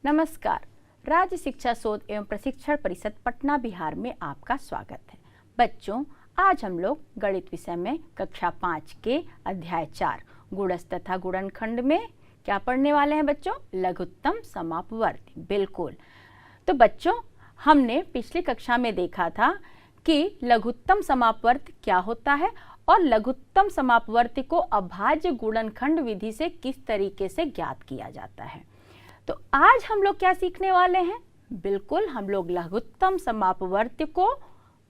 नमस्कार। राज्य शिक्षा शोध एवं प्रशिक्षण परिषद पटना बिहार में आपका स्वागत है। बच्चों, आज हम लोग गणित विषय में कक्षा 5 के अध्याय 4 गुणज तथा गुणनखंड में क्या पढ़ने वाले हैं बच्चों? लघुत्तम समापवर्ती। बिल्कुल। तो बच्चों, हमने पिछली कक्षा में देखा था कि लघुत्तम समापवर्ती क्या होता है और लघुत्तम समापवर्ती को अभाज्य गुणनखंड विधि से किस तरीके से ज्ञात किया जाता है। तो आज हम लोग क्या सीखने वाले हैं? बिल्कुल, हम लोग लघुत्तम समापवर्ती को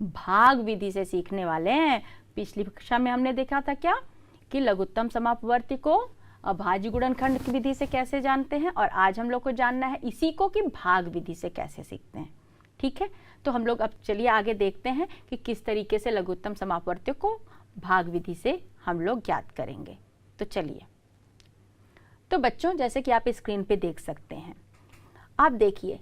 भाग विधि से सीखने वाले हैं। पिछली कक्षा में हमने देखा था क्या कि लघुत्तम समापवर्ती को अभाज्य गुणनखंड की विधि से कैसे जानते हैं, और आज हम लोग को जानना है इसी को कि भाग विधि से कैसे सीखते हैं। ठीक है, तो हम लोग अब चलिए आगे देखते हैं कि किस तरीके से लघुत्तम समापवर्ती को भाग विधि से हम लोग ज्ञात करेंगे। तो चलिए, तो बच्चों जैसे कि आप स्क्रीन पे देख सकते हैं, आप देखिए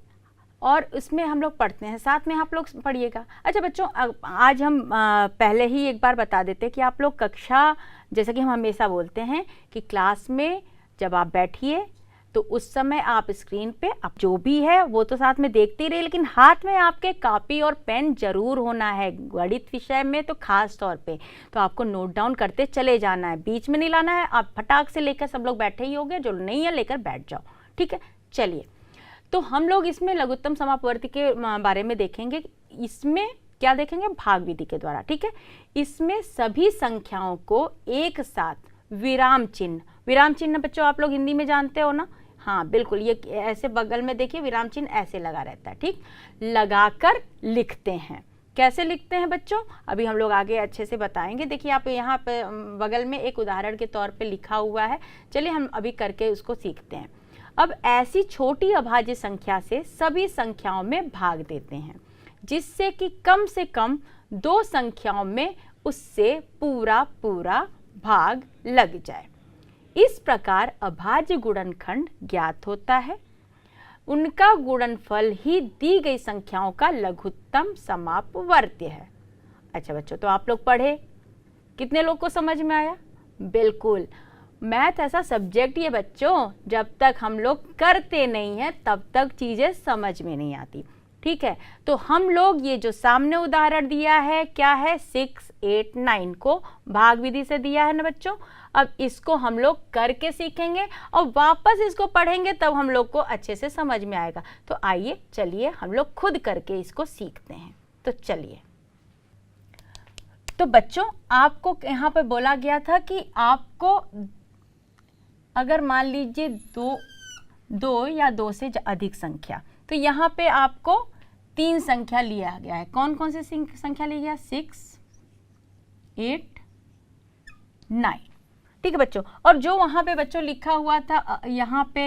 और इसमें हम लोग पढ़ते हैं, साथ में आप लोग पढ़िएगा। अच्छा बच्चों, आज हम पहले ही एक बार बता देते हैं कि आप लोग कक्षा, जैसे कि हम हमेशा बोलते हैं कि क्लास में जब आप बैठिए तो उस समय आप स्क्रीन पे आप जो भी है वो तो साथ में देखते ही रहिए, लेकिन हाथ में आपके कॉपी और पेन जरूर होना है। गणित विषय में तो खास तौर पे तो आपको नोट डाउन करते चले जाना है, बीच में नहीं लाना है। आप फटाक से लेकर, सब लोग बैठे ही होंगे, जो नहीं है लेकर बैठ जाओ। ठीक है, चलिए, तो हम लोग इसमें लघुत्तम समापवर्ती के बारे में देखेंगे। इसमें क्या देखेंगे? भाग विधि के द्वारा। ठीक है, इसमें सभी संख्याओं को एक साथ विराम चिन्ह बच्चों आप लोग हिंदी में जानते हो ना? हाँ बिल्कुल, ये ऐसे बगल में देखिए विराम चिन्ह ऐसे लगा रहता है, ठीक, लगाकर लिखते हैं। कैसे लिखते हैं बच्चों? अभी हम लोग आगे अच्छे से बताएंगे। देखिए आप यहाँ पे बगल में एक उदाहरण के तौर पे लिखा हुआ है, चलिए हम अभी करके उसको सीखते हैं। अब ऐसी छोटी अभाज्य संख्या से सभी संख्याओं में भाग देते हैं जिससे कि कम से कम दो संख्याओं में उससे पूरा भाग लग जाए। इस प्रकार अभाज्य गुणनखंड ज्ञात होता है। उनका गुणनफल ही दी गई संख्याओं का लघुत्तम समापवर्ती है। अच्छा बच्चों, तो आप लोग पढ़े, कितने लोग को समझ में आया? बिल्कुल, मैथ ऐसा सब्जेक्ट है बच्चों, जब तक हम लोग करते नहीं हैं तब तक चीजें समझ में नहीं आती। ठीक है, तो हम लोग ये जो सामने उदाहरण दिया है क्या है? 6, 8, 9 को भाग विधि से दिया है ना बच्चों। अब इसको हम लोग करके सीखेंगे और वापस इसको पढ़ेंगे, तब हम लोग को अच्छे से समझ में आएगा। तो आइए चलिए हम लोग खुद करके इसको सीखते हैं। तो चलिए, तो बच्चों आपको यहाँ पे बोला गया था कि आपको अगर मान लीजिए दो या दो से अधिक संख्या, तो यहाँ पे आपको 3 संख्या लिया गया है। कौन कौन सी संख्या ली गया? 6, 8, 9। ठीक है बच्चों, और जो वहाँ पे बच्चों लिखा हुआ था यहाँ पे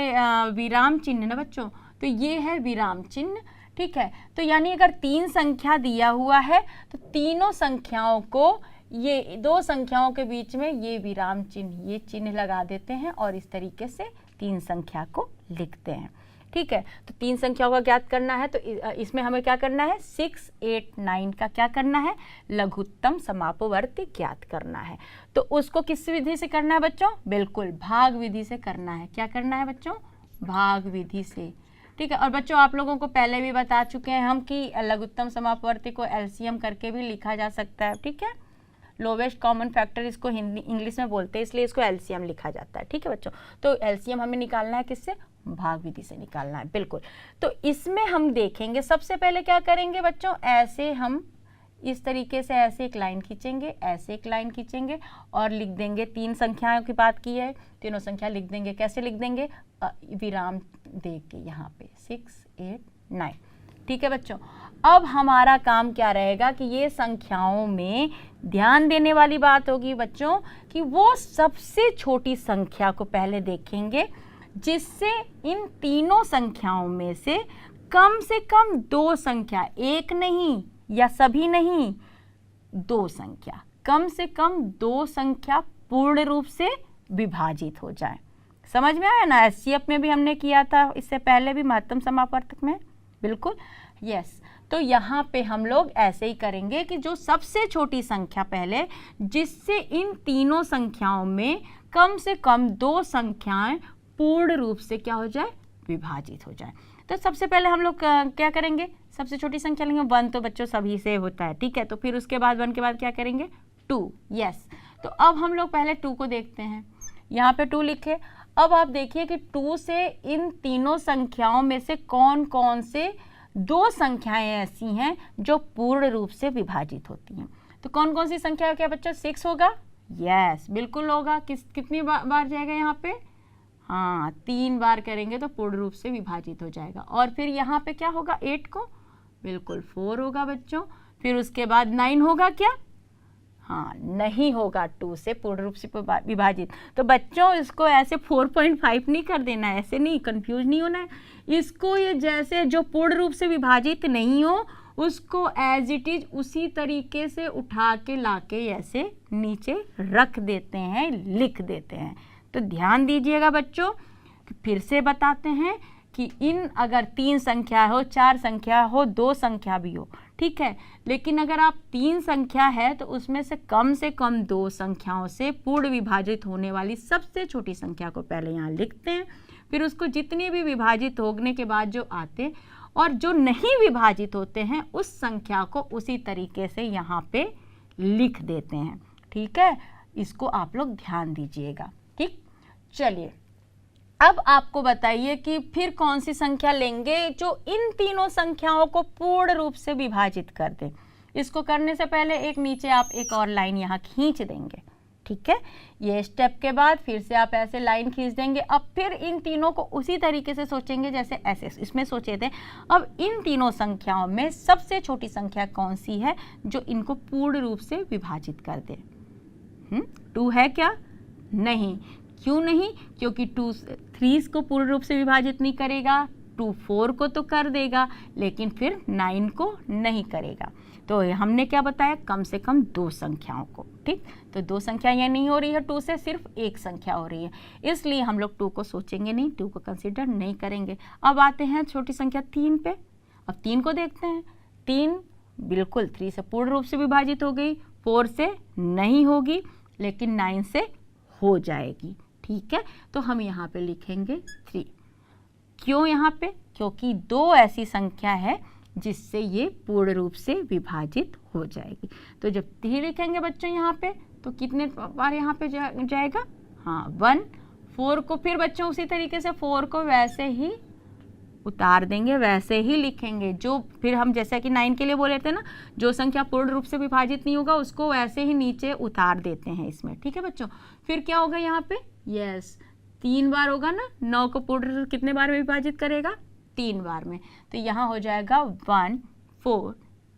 विराम चिन्ह ना बच्चों, तो ये है विराम चिन्ह। ठीक है, तो यानी अगर 3 संख्या दिया हुआ है तो तीनों संख्याओं को, ये दो संख्याओं के बीच में ये विराम चिन्ह, ये चिन्ह लगा देते हैं और इस तरीके से 3 संख्या को लिखते हैं। ठीक है, तो 3 संख्याओं का ज्ञात करना है, तो इसमें हमें क्या करना है? 6, 8, 9 का क्या करना है? लघुत्तम समापवर्ती ज्ञात करना है। तो उसको किस विधि से करना है बच्चों? बिल्कुल, भाग विधि से करना है। क्या करना है बच्चों? भाग विधि से। ठीक है, और बच्चों आप लोगों को पहले भी बता चुके हैं हम कि लघुत्तम समापवर्ती को एलसीएम करके भी लिखा जा सकता है। ठीक है, लोवेस्ट कॉमन फैक्टर इसको हिंदी इंग्लिश में बोलते हैं, इसलिए इसको एलसीएम लिखा जाता है। ठीक है बच्चों, तो एलसीएम हमें निकालना है किससे? भाग विधि से निकालना है। बिल्कुल, तो इसमें हम देखेंगे सबसे पहले क्या करेंगे बच्चों? ऐसे हम इस तरीके से ऐसे एक लाइन खींचेंगे, ऐसे एक लाइन खींचेंगे और लिख देंगे। 3 संख्याओं की बात की है, तीनों संख्या लिख देंगे। कैसे लिख देंगे? विराम दे के यहाँ पे 6, 8, 9। ठीक है बच्चों, अब हमारा काम क्या रहेगा कि ये संख्याओं में ध्यान देने वाली बात होगी बच्चों कि वो सबसे छोटी संख्या को पहले देखेंगे जिससे इन तीनों संख्याओं में से कम 2 संख्या, एक नहीं या सभी नहीं, 2 संख्या, कम से कम 2 संख्या पूर्ण रूप से विभाजित हो जाए। समझ में आया ना? एससीएफ में भी हमने किया था इससे पहले भी, महत्तम समापवर्तक में। बिल्कुल, यस। तो यहाँ पे हम लोग ऐसे ही करेंगे कि जो सबसे छोटी संख्या पहले, जिससे इन तीनों संख्याओं में कम से कम 2 संख्याएं पूर्ण रूप से क्या हो जाए? विभाजित हो जाए। तो सबसे पहले हम लोग क्या करेंगे, सबसे छोटी संख्या लेंगे 1, तो बच्चों सभी से होता है, ठीक है। तो फिर उसके बाद 1 के बाद क्या करेंगे 2, यस। तो अब हम लोग पहले 2 को देखते हैं, यहाँ पे 2 लिखे। अब आप देखिए कि 2 से इन तीनों संख्याओं में से कौन कौन से 2 संख्याएं ऐसी हैं जो पूर्ण रूप से विभाजित होती हैं। तो कौन कौन सी संख्या क्या बच्चों, 6 होगा, यस बिल्कुल होगा। कितनी बार जाएगा यहाँ पे, हाँ 3 बार करेंगे तो पूर्ण रूप से विभाजित हो जाएगा। और फिर यहाँ पे क्या होगा 8 को, बिल्कुल 4 होगा बच्चों। फिर उसके बाद 9 होगा क्या, हाँ नहीं होगा, 2 से पूर्ण रूप से विभाजित। तो बच्चों इसको ऐसे 4.5 नहीं कर देना है, ऐसे नहीं, कंफ्यूज नहीं होना है इसको। ये जैसे जो पूर्ण रूप से विभाजित नहीं हो उसको एज इट इज उसी तरीके से उठा के लाके ऐसे नीचे रख देते हैं, लिख देते हैं। तो ध्यान दीजिएगा बच्चों, फिर से बताते हैं कि इन अगर 3 संख्या हो, 4 संख्या हो, 2 संख्या भी हो, ठीक है, लेकिन अगर आप 3 संख्या है तो उसमें से कम 2 संख्याओं से पूर्ण विभाजित होने वाली सबसे छोटी संख्या को पहले यहाँ लिखते हैं। फिर उसको जितनी भी विभाजित होने के बाद जो आते और जो नहीं विभाजित होते हैं उस संख्या को उसी तरीके से यहाँ पे लिख देते हैं, ठीक है। इसको आप लोग ध्यान दीजिएगा, ठीक। चलिए अब आपको बताइए कि फिर कौन सी संख्या लेंगे जो इन तीनों संख्याओं को पूर्ण रूप से विभाजित कर दे। इसको करने से पहले एक नीचे आप एक और लाइन यहाँ खींच देंगे, ठीक है। ये स्टेप के बाद फिर से आप ऐसे लाइन खींच देंगे। अब फिर इन तीनों को उसी तरीके से सोचेंगे जैसे ऐसे इसमें सोचे थे। अब इन तीनों संख्याओं में सबसे छोटी संख्या कौन सी है जो इनको पूर्ण रूप से विभाजित कर दे। 2 है क्या, नहीं, क्यों नहीं, क्योंकि 2 3 को पूर्ण रूप से विभाजित नहीं करेगा, 2 4 को तो कर देगा लेकिन फिर 9 को नहीं करेगा। तो हमने क्या बताया, कम से कम 2 संख्याओं को, ठीक। तो 2 संख्या ये नहीं हो रही है 2 से, सिर्फ 1 संख्या हो रही है, इसलिए हम लोग 2 को सोचेंगे नहीं, 2 को कंसीडर नहीं करेंगे। अब आते हैं छोटी संख्या 3 पे। अब 3 को देखते हैं। 3 बिल्कुल 3 से पूर्ण रूप से विभाजित हो गई, 4 से नहीं होगी लेकिन 9 से हो जाएगी, ठीक है। तो हम यहाँ पे लिखेंगे 3। क्यों यहाँ पे, क्योंकि 2 ऐसी संख्या है जिससे ये पूर्ण रूप से विभाजित हो जाएगी। तो जब 3 लिखेंगे बच्चों यहाँ पे तो कितने बार यहाँ पे जाएगा, हाँ 1। 4 को फिर बच्चों उसी तरीके से 4 को वैसे ही उतार देंगे, वैसे ही लिखेंगे जो फिर हम जैसा कि 9 के लिए बोले थे ना, जो संख्या पूर्ण रूप से विभाजित नहीं होगा उसको वैसे ही नीचे उतार देते हैं इसमें, ठीक है बच्चों। फिर क्या होगा यहाँ पे, यस 3 बार होगा ना, 9 को पूर्ण कितने बार में विभाजित करेगा, 3 बार में। तो यहाँ हो जाएगा 1 4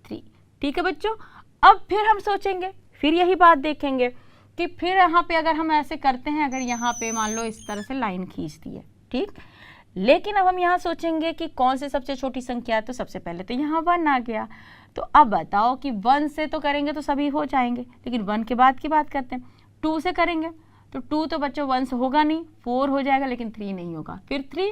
3, ठीक है बच्चों। अब फिर हम सोचेंगे, फिर यही बात देखेंगे कि फिर यहाँ पे अगर हम ऐसे करते हैं, अगर यहाँ पे मान लो इस तरह से लाइन खींचती है, ठीक, लेकिन अब हम यहाँ सोचेंगे कि कौन सी सबसे छोटी संख्या है। तो सबसे पहले तो यहाँ 1 आ गया। तो अब बताओ कि 1 से तो करेंगे तो सभी हो जाएंगे, लेकिन 1 के बाद की बात करते हैं। 2 से करेंगे तो 2 तो बच्चों 1 से होगा नहीं, 4 हो जाएगा लेकिन 3 नहीं होगा। फिर 3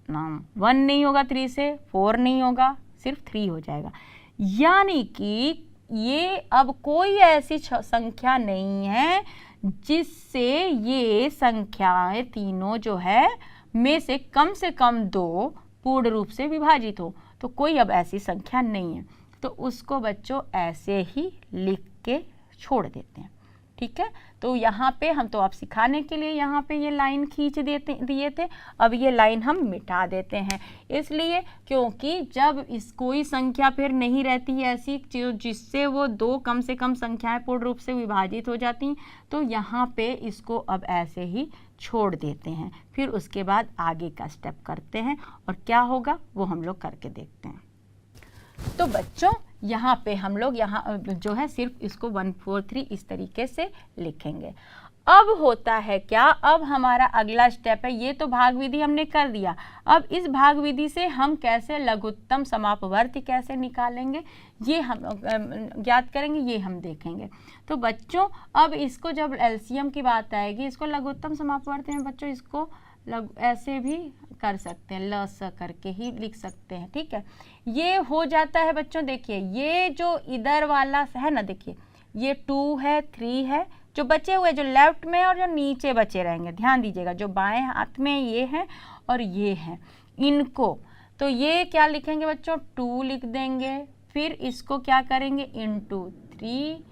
ना 1 नहीं होगा, 3 से 4 नहीं होगा, सिर्फ 3 हो जाएगा। यानी कि ये अब कोई ऐसी संख्या नहीं है जिससे ये संख्याएं तीनों जो है में से कम 2 पूर्ण रूप से विभाजित हो। तो कोई अब ऐसी संख्या नहीं है, तो उसको बच्चों ऐसे ही लिख के छोड़ देते हैं, ठीक है। तो यहाँ पे हम तो आप सिखाने के लिए यहाँ पे ये लाइन खींच दिए थे, अब ये लाइन हम मिटा देते हैं, इसलिए क्योंकि जब इस कोई संख्या फिर नहीं रहती है ऐसी जिससे वो 2 कम से कम संख्याएं पूर्ण रूप से विभाजित हो जाती हैं, तो यहाँ पे इसको अब ऐसे ही छोड़ देते हैं। फिर उसके बाद आगे का स्टेप करते हैं और क्या होगा वो हम लोग करके देखते हैं। तो बच्चों यहाँ पे हम लोग यहाँ जो है सिर्फ इसको 1 4 3 इस तरीके से लिखेंगे। अब होता है क्या, अब हमारा अगला स्टेप है, ये तो भाग विधि हमने कर दिया। अब इस भाग विधि से हम कैसे लघुत्तम समापवर्ती कैसे निकालेंगे ये हम ज्ञात करेंगे, ये हम देखेंगे। तो बच्चों अब इसको जब एलसीएम की बात आएगी, इसको लघुत्तम समापवर्ती में बच्चों इसको ऐसे भी कर सकते हैं, ल स करके ही लिख सकते हैं, ठीक है। ये हो जाता है बच्चों, देखिए ये जो इधर वाला है ना, देखिए ये 2 है 3 है, जो बचे हुए जो लेफ्ट में और जो नीचे बचे रहेंगे, ध्यान दीजिएगा, जो बाएं हाथ में ये है और ये है, इनको तो ये क्या लिखेंगे बच्चों, 2 लिख देंगे। फिर इसको क्या करेंगे, इंटू 3,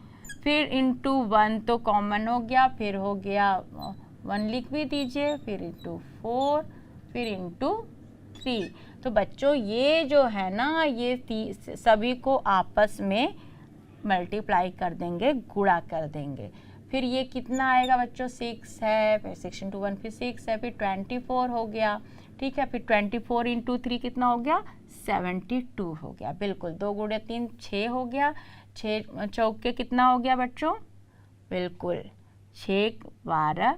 फिर इंटू 1 तो कॉमन हो गया, फिर हो गया 1 लिख भी दीजिए, फिर इंटू 4, फिर इंटू 3। तो बच्चों ये जो है ना, ये सभी को आपस में मल्टीप्लाई कर देंगे, गुणा कर देंगे। फिर ये कितना आएगा बच्चों, 6 है, फिर 6 इंटू 1 फिर 6 है, फिर 24 हो गया। ठीक है, फिर 24 इंटू 3 कितना हो गया, 72 हो गया। बिल्कुल, 2 गुणे 3 6 हो गया। 6 चौके कितना हो गया बच्चों, बिल्कुल 6 12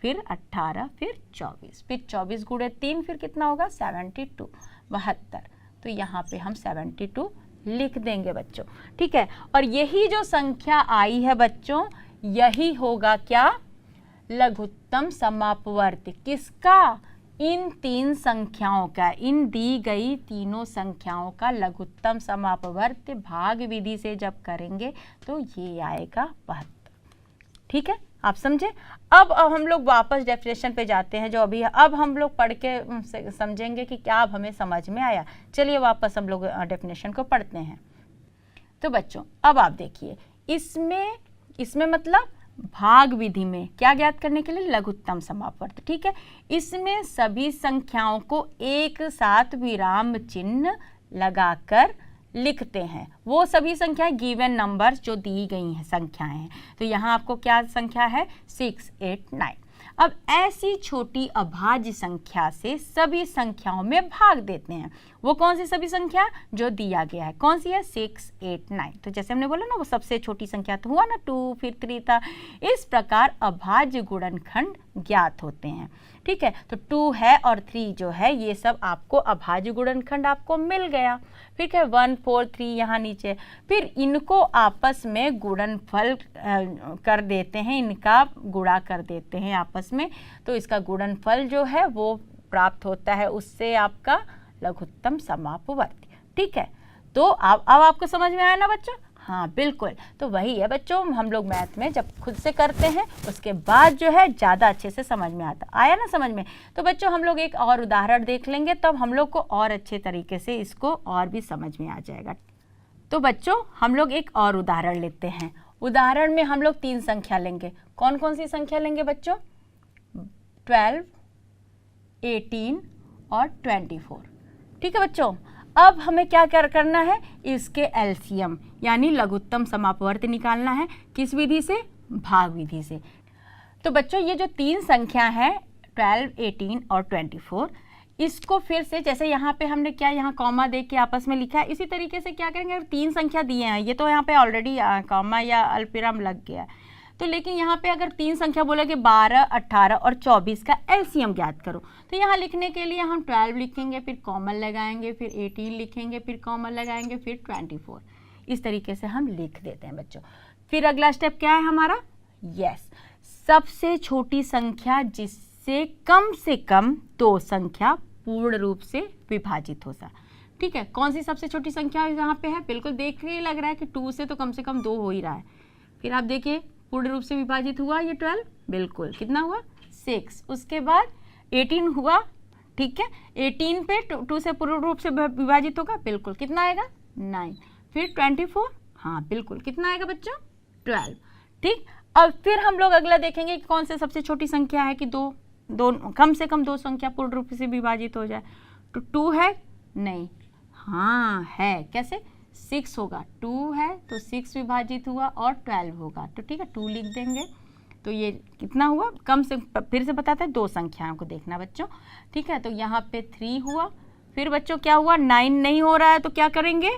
फिर 18 फिर 24, फिर 24 गुणे 3 फिर कितना होगा, 72 72। तो यहाँ पे हम 72 लिख देंगे बच्चों। ठीक है, और यही जो संख्या आई है बच्चों, यही होगा क्या, लघुत्तम समापवर्ती। किसका, इन 3 संख्याओं का, इन दी गई तीनों संख्याओं का लघुत्तम समापवर्ती भाग विधि से जब करेंगे तो ये आएगा 72। ठीक है, आप समझे। अब हम लोग वापस डेफिनेशन पे जाते हैं, जो अभी अब हम लोग पढ़ के समझेंगे कि क्या अब हमें समझ में आया। चलिए वापस हम लोग डेफिनेशन को पढ़ते हैं। तो बच्चों अब आप देखिए, इसमें मतलब भाग विधि में क्या ज्ञात करने के लिए, लघुत्तम समापवर्ती। ठीक है, इसमें सभी संख्याओं को एक साथ विराम चिन्ह लगाकर लिखते हैं। वो सभी संख्याएं गिवन नंबर्स जो दी गई हैं संख्याएं हैं। तो यहाँ आपको क्या संख्या है, 6 8 9। अब ऐसी छोटी अभाज्य संख्या से सभी संख्याओं में भाग देते हैं। वो कौन सी सभी संख्या, जो दिया गया है, कौन सी है, 6 8 9। तो जैसे हमने बोला ना, वो सबसे छोटी संख्या तो हुआ ना 2, फिर 3 था। इस प्रकार अभाज्य गुणनखंड ज्ञात होते हैं। ठीक है, तो 2 है और 3 जो है, ये सब आपको अभाज्य गुणनखंड आपको मिल गया। ठीक है, 1 4 3 यहाँ नीचे। फिर इनको आपस में गुणनफल कर देते हैं, इनका गुणा कर देते हैं आपस में। तो इसका गुणनफल जो है वो प्राप्त होता है, उससे आपका लघुत्तम समापवर्ती। ठीक है, तो अब आपको समझ में आया ना बच्चों। हाँ बिल्कुल, तो वही है बच्चों, हम लोग मैथ में जब खुद से करते हैं उसके बाद जो है ज़्यादा अच्छे से समझ में आता। आया ना समझ में। तो बच्चों हम लोग एक और उदाहरण देख लेंगे, तब हम लोग को और अच्छे तरीके से इसको और भी समझ में आ जाएगा। तो बच्चों हम लोग एक और उदाहरण लेते हैं। उदाहरण में हम लोग 3 संख्या लेंगे। कौन कौन सी संख्या लेंगे बच्चों, 12 18 और 24। ठीक है बच्चों, अब हमें क्या करना है, इसके एलसीएम यानी लघुत्तम समापवर्ती निकालना है। किस विधि से, भाग विधि से। तो बच्चों ये जो 3 संख्या है 12 18 और 24, इसको फिर से जैसे यहाँ पे हमने क्या, यहाँ कॉमा दे के आपस में लिखा है, इसी तरीके से क्या करेंगे, 3 संख्या दिए हैं, ये तो यहाँ पे ऑलरेडी कॉमा या अल्पविराम लग गया है। तो लेकिन यहाँ पे अगर 3 संख्या बोलेगे 12 18 और 24 का एलसीएम ज्ञात करो, तो यहाँ लिखने के लिए हम 12 लिखेंगे, फिर कॉमन लगाएंगे, फिर 18 लिखेंगे, फिर कॉमन लगाएंगे, फिर 24। इस तरीके से हम लिख देते हैं बच्चों। फिर अगला स्टेप क्या है हमारा, यस, सबसे छोटी संख्या जिससे कम 2 संख्या पूर्ण रूप से विभाजित हो सकता। ठीक है, कौन सी सबसे छोटी संख्या यहाँ पे है, बिल्कुल देख के लग रहा है कि 2 से तो कम 2 हो ही रहा है। फिर आप देखिए पूर्ण रूप से विभाजित हुआ ये 12, बिल्कुल कितना हुआ 6। उसके बाद 18 हुआ। ठीक है, 18 पे 2 से पूर्ण रूप से विभाजित होगा, बिल्कुल कितना आएगा 9। फिर 24, हाँ बिल्कुल कितना आएगा बच्चों 12। ठीक, अब फिर हम लोग अगला देखेंगे कि कौन से सबसे छोटी संख्या है कि दो कम से कम 2 संख्या पूर्ण रूप से विभाजित हो जाए। तो 2 है, नहीं, हाँ है, कैसे, 6 होगा, 2 है तो 6 विभाजित हुआ और 12 होगा, तो ठीक है 2 लिख देंगे। तो ये कितना हुआ, कम से, फिर से बताते हैं 2 संख्याओं को देखना बच्चों। ठीक है, तो यहाँ पे 3 हुआ। फिर बच्चों क्या हुआ, 9 नहीं हो रहा है, तो क्या करेंगे,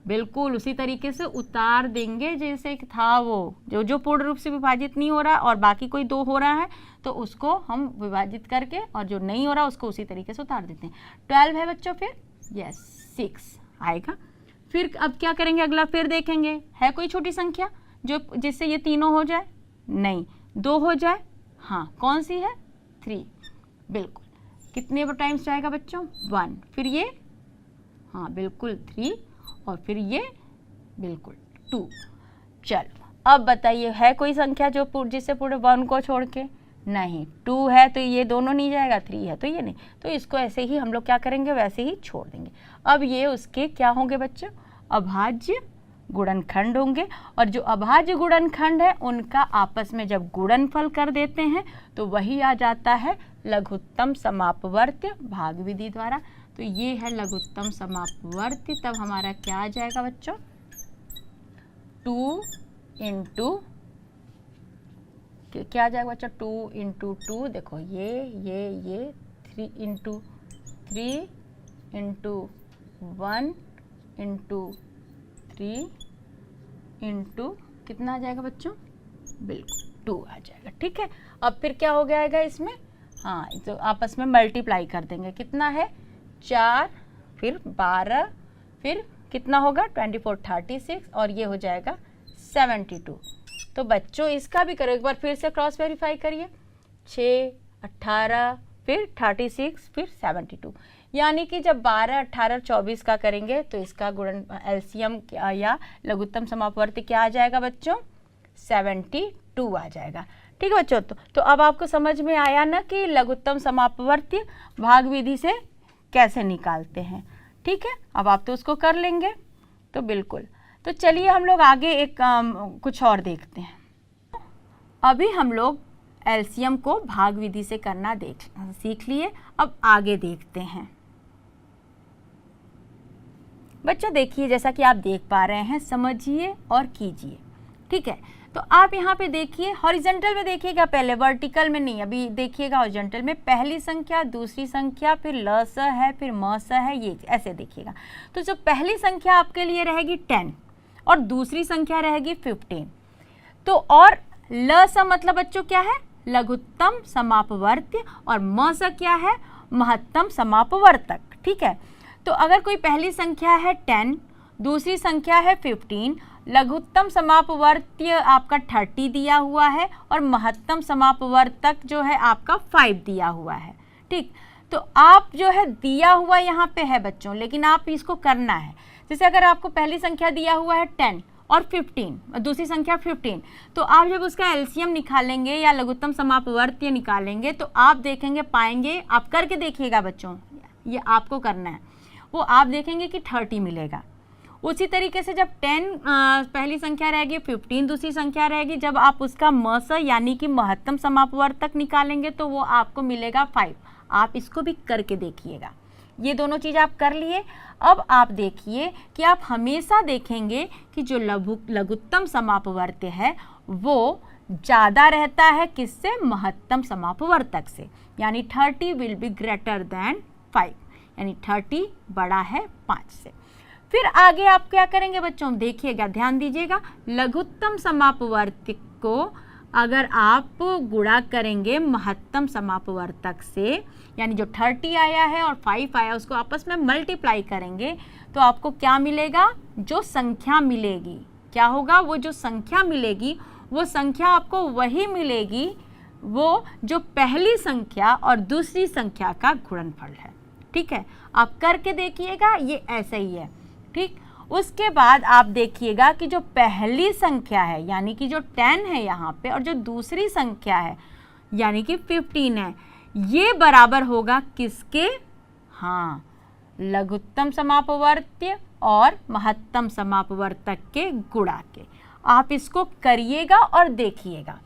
बिल्कुल उसी तरीके से उतार देंगे जैसे था वो जो पूर्ण रूप से विभाजित नहीं हो रहा और बाकी कोई 2 हो रहा है, तो उसको हम विभाजित करके, और जो नहीं हो रहा उसको उसी तरीके से उतार देते हैं। 12 है बच्चों, फिर यस 6 आएगा। फिर अब क्या करेंगे, अगला फिर देखेंगे, है कोई छोटी संख्या जो जिससे ये तीनों हो जाए, नहीं, 2 हो जाए, हाँ कौन सी है 3, बिल्कुल कितने टाइम्स जाएगा बच्चों 1। फिर ये, हाँ बिल्कुल 3, और फिर ये बिल्कुल 2। चलो अब बताइए, है कोई संख्या जो जिससे पूरे 1 को छोड़ के, नहीं, 2 है तो ये दोनों नहीं जाएगा, 3 है तो ये नहीं, तो इसको ऐसे ही हम लोग क्या करेंगे, वैसे ही छोड़ देंगे। अब ये उसके क्या होंगे बच्चों, अभाज्य गुणनखंड होंगे, और जो अभाज्य गुणनखंड है उनका आपस में जब गुणनफल कर देते हैं तो वही आ जाता है लघुत्तम समापवर्त्य भाग विधि द्वारा। तो ये है लघुत्तम समापवर्त्य, तब हमारा क्या आ जाएगा बच्चों, 2 इंटू क्या आ जाएगा बच्चों, 2 इंटू 2, देखो ये 3 इंटू 3 इंटू 1 इंटू 3 इंटू कितना आ जाएगा बच्चों, बिल्कुल 2 आ जाएगा। ठीक है, अब फिर क्या हो जाएगा इसमें, हाँ तो आपस में मल्टीप्लाई कर देंगे, कितना है 4, फिर 12, फिर कितना होगा 24 36, और ये हो जाएगा 72। तो बच्चों इसका भी करो, एक बार फिर से क्रॉस वेरीफाई करिए, 6 18 फिर 36 फिर 72, यानी कि जब 12 18 24 का करेंगे तो इसका गुणन एलसीएम या लघुत्तम समापवर्ती क्या आ जाएगा बच्चों, 72 आ जाएगा। ठीक है बच्चों, तो अब आपको समझ में आया ना कि लघुत्तम समापवर्ती भाग विधि से कैसे निकालते हैं। ठीक है, अब आप तो उसको कर लेंगे, तो बिल्कुल। तो चलिए हम लोग आगे एक कुछ और देखते हैं। अभी हम लोग एलसीएम को भाग विधि से करना सीख लिए, अब आगे देखते हैं। बच्चों देखिए, जैसा कि आप देख पा रहे हैं, समझिए और कीजिए। ठीक है, तो आप यहाँ पे देखिए, हॉरिजॉन्टल में देखिएगा पहले, वर्टिकल में नहीं, अभी देखिएगा हॉरिजॉन्टल में, पहली संख्या दूसरी संख्या फिर ल स है फिर म स है, ये ऐसे देखिएगा। तो जो पहली संख्या आपके लिए रहेगी 10 और दूसरी संख्या रहेगी 15। तो और ल स मतलब बच्चों क्या है, लघुत्तम समापवर्त्य, और म स क्या है, महत्तम समापवर्तक। ठीक है, तो अगर कोई पहली संख्या है 10, दूसरी संख्या है 15, लघुत्तम समापवर्त्य आपका 30 दिया हुआ है और महत्तम समापवर्तक जो है आपका 5 दिया हुआ है। ठीक, तो आप जो है दिया हुआ यहाँ पे है बच्चों, लेकिन आप इसको करना है। जैसे अगर आपको पहली संख्या दिया हुआ है 10 और 15, दूसरी संख्या 15, तो आप जब उसका एलसीएम निकालेंगे या लघुत्तम समापवर्त्य निकालेंगे तो आप देखेंगे, पाएंगे, आप करके देखिएगा बच्चों, ये आपको करना है, वो आप देखेंगे कि 30 मिलेगा। उसी तरीके से जब 10 पहली संख्या रहेगी, 15 दूसरी संख्या रहेगी, जब आप उसका म स यानी कि महत्तम समापवर्तक निकालेंगे तो वो आपको मिलेगा 5। आप इसको भी करके देखिएगा। ये दोनों चीज़ आप कर लिए। अब आप देखिए कि आप हमेशा देखेंगे कि जो लघुत्तम समापवर्त्य है वो ज़्यादा रहता है किससे, महत्तम समापवर्तक से, यानी 30 विल बी ग्रेटर देन 5, यानी 30 बड़ा है 5 से। फिर आगे आप क्या करेंगे बच्चों, देखिएगा, ध्यान दीजिएगा, लघुत्तम समापवर्त्य को अगर आप गुणा करेंगे महत्तम समापवर्तक से, यानी जो 30 आया है और 5 आया उसको आपस में मल्टीप्लाई करेंगे, तो आपको क्या मिलेगा, जो संख्या मिलेगी, क्या होगा, वो जो संख्या मिलेगी वो संख्या आपको वही मिलेगी वो जो पहली संख्या और दूसरी संख्या का गुणनफल है। ठीक है, आप करके देखिएगा, ये ऐसा ही है। ठीक, उसके बाद आप देखिएगा कि जो पहली संख्या है यानी कि जो 10 है यहाँ पे, और जो दूसरी संख्या है यानी कि 15 है, ये बराबर होगा किसके, हाँ, लघुत्तम समापवर्त्य और महत्तम समापवर्तक के गुणा के। आप इसको करिएगा और देखिएगा,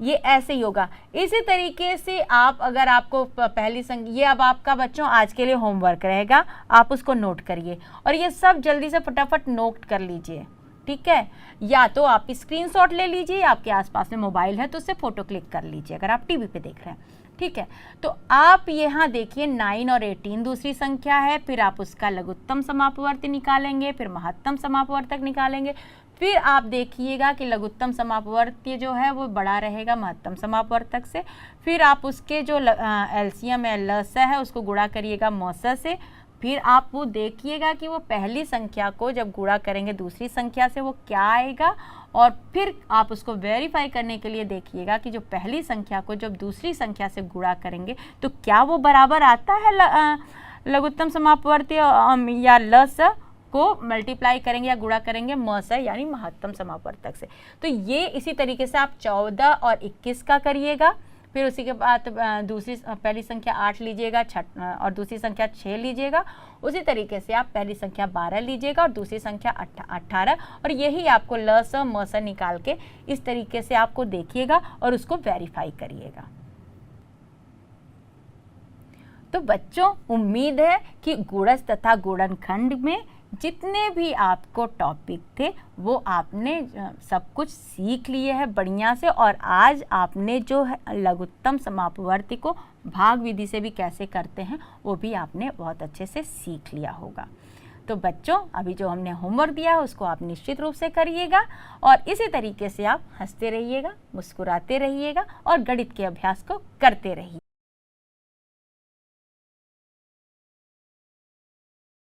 ये ऐसे ही होगा। इसी तरीके से आप, अगर आपको पहली संख्या, ये अब आपका बच्चों आज के लिए होमवर्क रहेगा, आप उसको नोट करिए और ये सब जल्दी से फटाफट नोट कर लीजिए। ठीक है, या तो आप स्क्रीनशॉट ले लीजिए, आपके आसपास में मोबाइल है तो उससे फ़ोटो क्लिक कर लीजिए अगर आप टीवी पे देख रहे हैं। ठीक है, तो आप यहाँ देखिए 9 और 18 दूसरी संख्या है, फिर आप उसका लघुत्तम समापवर्त्य निकालेंगे, फिर महत्तम समापवर्तक निकालेंगे, फिर आप देखिएगा कि लघुत्तम समापवर्त्य जो है वो बड़ा रहेगा महत्तम समापवर्तक से, फिर आप उसके जो एलसीएम है ल स है उसको गुणा करिएगा म स से, फिर आप वो देखिएगा कि वो पहली संख्या को जब गुणा करेंगे दूसरी संख्या से वो क्या आएगा, और फिर आप उसको वेरीफाई करने के लिए देखिएगा कि जो पहली संख्या को जब दूसरी संख्या से गुणा करेंगे तो क्या वो बराबर आता है लघुत्तम समापवर्त्य या ल स को मल्टीप्लाई करेंगे या गुणा करेंगे म स यानी महत्तम समापवर्तक से। तो ये इसी तरीके से आप 14 और 21 का करिएगा, फिर उसी के बाद पहली संख्या 8 लीजिएगा, और दूसरी संख्या 6 लीजिएगा। उसी तरीके से आप पहली संख्या 12 लीजिएगा और दूसरी संख्या 18, और यही आपको ल स म स निकाल के इस तरीके से आपको देखिएगा और उसको वेरीफाई करिएगा। तो बच्चों, उम्मीद है कि गुणज तथा गुणनखंड में जितने भी आपको टॉपिक थे वो आपने सब कुछ सीख लिए हैं बढ़िया से, और आज आपने जो है लघुत्तम समापवर्ती को भाग विधि से भी कैसे करते हैं वो भी आपने बहुत अच्छे से सीख लिया होगा। तो बच्चों, अभी जो हमने होमवर्क दिया है उसको आप निश्चित रूप से करिएगा, और इसी तरीके से आप हंसते रहिएगा, मुस्कुराते रहिएगा और गणित के अभ्यास को करते रहिए।